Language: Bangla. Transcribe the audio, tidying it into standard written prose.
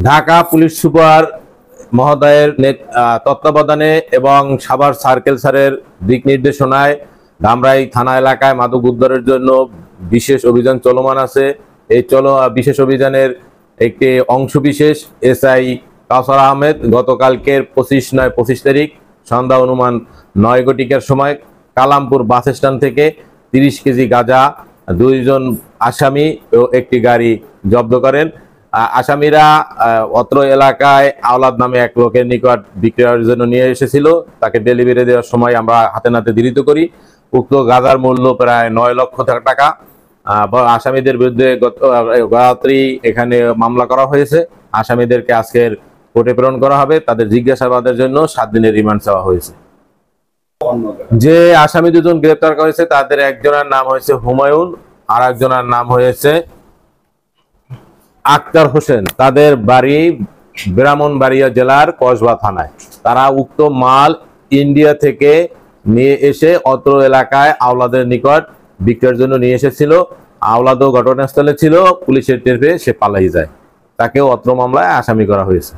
ঢাকা পুলিশ সুপার মহোদয়ের তত্ত্বাবধানে এবং সাভার সার্কেল স্যারের দিক নির্দেশনায় ধামরাই থানা এলাকায় মাদক উদ্ধারের জন্য বিশেষ অভিযান চলমান আছে। এই বিশেষ অভিযানের একটি অংশ বিশেষ এসআই কাউসার আহমেদ গতকালকের 25 তারিখ সন্ধ্যা অনুমান 9 ঘটিকার সময় কালামপুর বাস স্ট্যান্ড থেকে 30 কেজি গাঁজা, 2 জন আসামি ও একটি গাড়ি জব্দ করেন। আসামিরা অত্র এলাকায় আওলাদ নামে এক লোকের নিকট বিক্রয়ের জন্য নিয়ে এসেছিল। তাকে ডেলিভারি দেওয়ার সময় আমরা হাতে নাতে ধৃত করি। উক্ত গাঁজার মূল্য প্রায় 9 লক্ষ টাকা। আসামিদের বিরুদ্ধে গত রাত্রি এখানে মামলা করা হয়েছে। আসামিদেরকে আজকের কোর্টে প্রেরণ করা হবে। তাদের জিজ্ঞাসাবাদের জন্য 7 দিনের রিমান্ড চাওয়া হয়েছে। যে আসামি 2 জন গ্রেপ্তার করেছে তাদের একজনের নাম হয়েছে হুমায়ুন, আর একজনের নাম হয়েছে আক্তার হোসেন। তাদের বাড়ি ব্রাহ্মণবাড়িয়া জেলার কসবা থানায়। তারা উক্ত মাল ইন্ডিয়া থেকে নিয়ে এসে অত্র এলাকায় আওলাদের নিকট বিক্রয়ের জন্য নিয়ে এসেছিল। আওলাদও ঘটনাস্থলে ছিল। পুলিশের টের পেয়ে সে পালাই যায়। তাকেও অত্র মামলায় আসামি করা হয়েছে।